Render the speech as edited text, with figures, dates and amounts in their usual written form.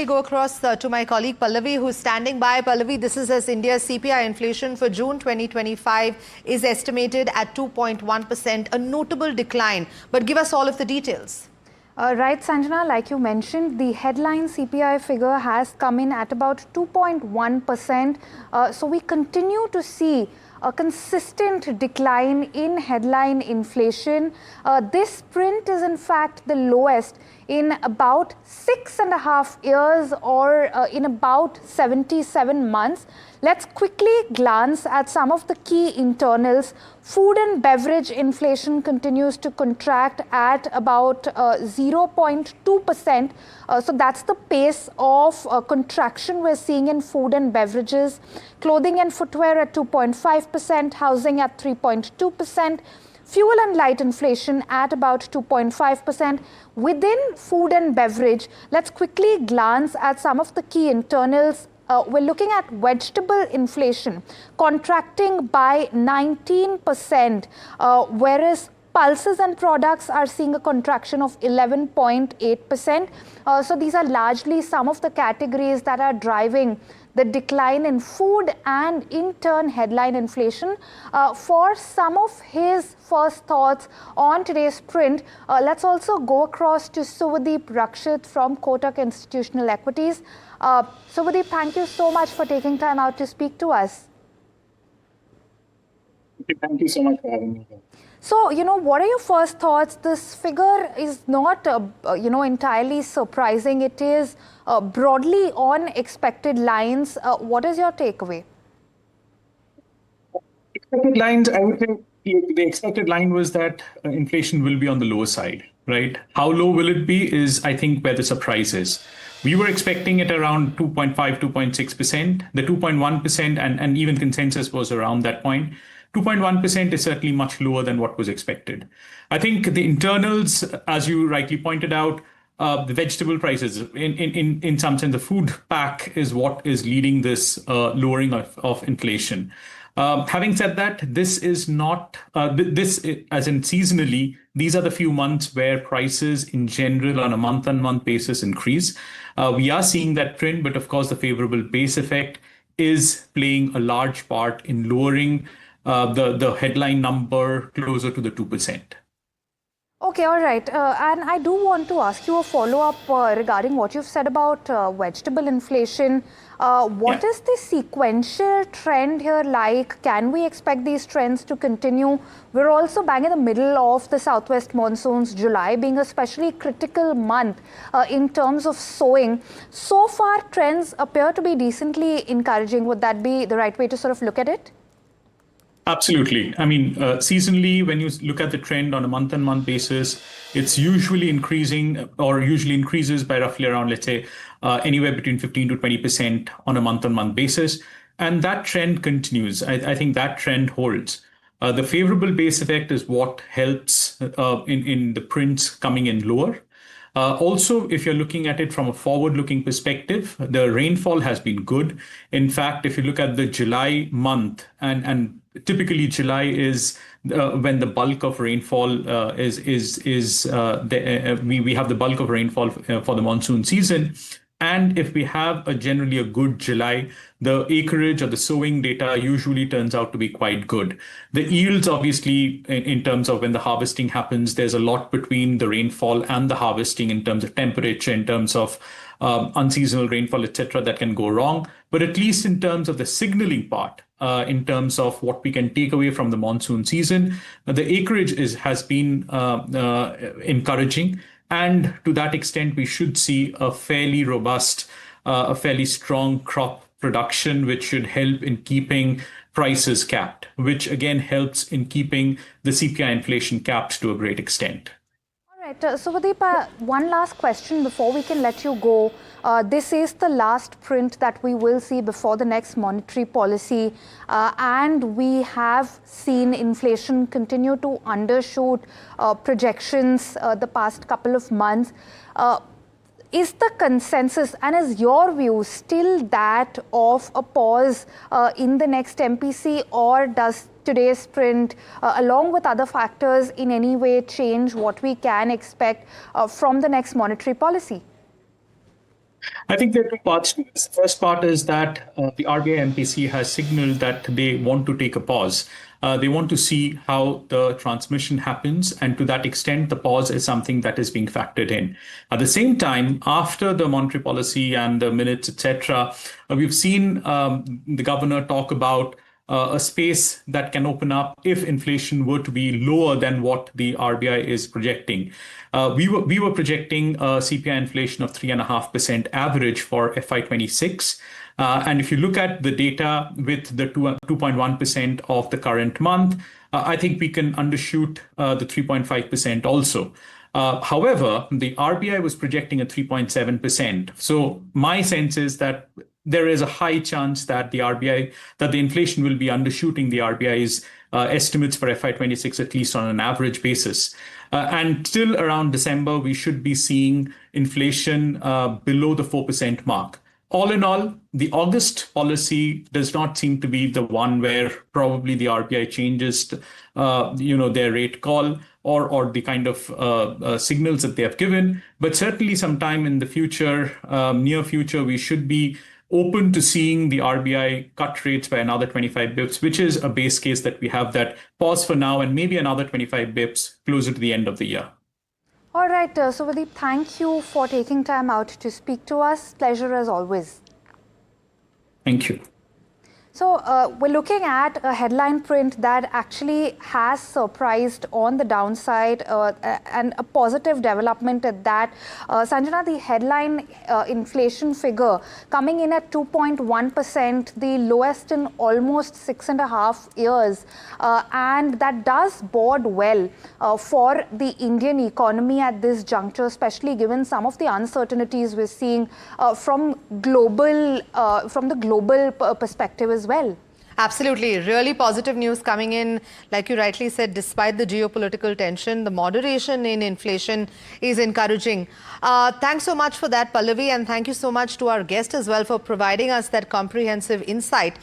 I go across to my colleague Pallavi, who's standing by. Pallavi, this is as India's CPI inflation for June 2025 is estimated at 2.1%, a notable decline. But give us all of the details. Right, Sanjana, like you mentioned, the headline CPI figure has come in at about 2.1%. So we continue to see a consistent decline in headline inflation. This print is in fact the lowest in about 6.5 years, or in about 77 months. Let's quickly glance at some of the key internals. Food and beverage inflation continues to contract at about 0.2%. So that's the pace of contraction we're seeing in food and beverages. Clothing and footwear at 2.5%, housing at 3.2%. Fuel and light inflation at about 2.5%. Within food and beverage, let's quickly glance at some of the key internals. We're looking at vegetable inflation contracting by 19%, whereas pulses and products are seeing a contraction of 11.8%. So these are largely some of the categories that are driving the decline in food and in turn headline inflation. For some of his first thoughts on today's print, let's also go across to Suvadeep Rakshit from Kotak Institutional Equities. Suvadeep, thank you so much for taking time out to speak to us. Thank you so much for having me here. So, what are your first thoughts? This figure is not, entirely surprising. It is broadly on expected lines. What is your takeaway? Expected lines, I would think the expected line was that inflation will be on the lower side, right? How low will it be is, I think, where the surprise is. We were expecting it around 2.5, 2.6%. The 2.1% and even consensus was around that point. 2.1% is certainly much lower than what was expected. I think the internals, as you rightly pointed out, the vegetable prices, in some sense, the food pack is what is leading this lowering of inflation. Having said that, this is not, as in seasonally, these are the few months where prices in general on a month-on-month basis increase. We are seeing that trend, but of course, the favorable base effect is playing a large part in lowering the headline number closer to the 2%. Okay, all right. And I do want to ask you a follow-up regarding what you've said about vegetable inflation. What is the sequential trend here like? Can we expect these trends to continue? We're also bang in the middle of the southwest monsoons, July being a especially critical month in terms of sowing. So far, trends appear to be decently encouraging. Would that be the right way to sort of look at it? Absolutely. I mean, seasonally, when you look at the trend on a month-on-month basis, it's usually increasing or usually increases by roughly around, let's say, anywhere between 15 to 20% on a month-on-month basis. And that trend continues. I think that trend holds. The favorable base effect is what helps in the prints coming in lower. Also, if you're looking at it from a forward-looking perspective, the rainfall has been good. In fact, if you look at the July month, and typically July is when the bulk of rainfall we have the bulk of rainfall for the monsoon season. And if we have generally a good July, the acreage or the sowing data usually turns out to be quite good. The yields, obviously, in terms of when the harvesting happens, there's a lot between the rainfall and the harvesting in terms of temperature, in terms of unseasonal rainfall, etc., that can go wrong. But at least in terms of the signaling part, in terms of what we can take away from the monsoon season, the acreage has been encouraging. And to that extent, we should see a fairly robust, a fairly strong crop production, which should help in keeping prices capped, which again helps in keeping the CPI inflation capped to a great extent. All right. Suvadeep, one last question before we can let you go. This is the last print that we will see before the next monetary policy. And we have seen inflation continue to undershoot projections the past couple of months. Is the consensus and is your view still that of a pause in the next MPC, or does today's print, along with other factors, in any way change what we can expect from the next monetary policy? I think there are two parts to this. The first part is that the RBI MPC has signaled that they want to take a pause. They want to see how the transmission happens, and to that extent, the pause is something that is being factored in. At the same time, after the monetary policy and the minutes, etc., we've seen the governor talk about a space that can open up if inflation were to be lower than what the RBI is projecting. We were projecting a CPI inflation of 3.5% average for FY26. And if you look at the data with the 2.1% of the current month, I think we can undershoot the 3.5% also. However, the RBI was projecting a 3.7%. So my sense is that there is a high chance that the inflation will be undershooting the RBI's estimates for FY26, at least on an average basis. And still around December, we should be seeing inflation below the 4% mark. All in all, the August policy does not seem to be the one where probably the RBI changes, their rate call or the kind of signals that they have given. But certainly sometime in the future, near future, we should be open to seeing the RBI cut rates by another 25 bips, which is a base case that we have that pause for now and maybe another 25 bips closer to the end of the year. All right, Subhadeep, thank you for taking time out to speak to us. Pleasure as always. Thank you. So we're looking at a headline print that actually has surprised on the downside and a positive development at that. Sanjana, the headline inflation figure coming in at 2.1%, the lowest in almost 6.5 years. And that does bode well for the Indian economy at this juncture, especially given some of the uncertainties we're seeing from the global perspective as well. Absolutely. Really positive news coming in. Like you rightly said, despite the geopolitical tension, the moderation in inflation is encouraging. Thanks so much for that, Pallavi, and thank you so much to our guest as well for providing us that comprehensive insight.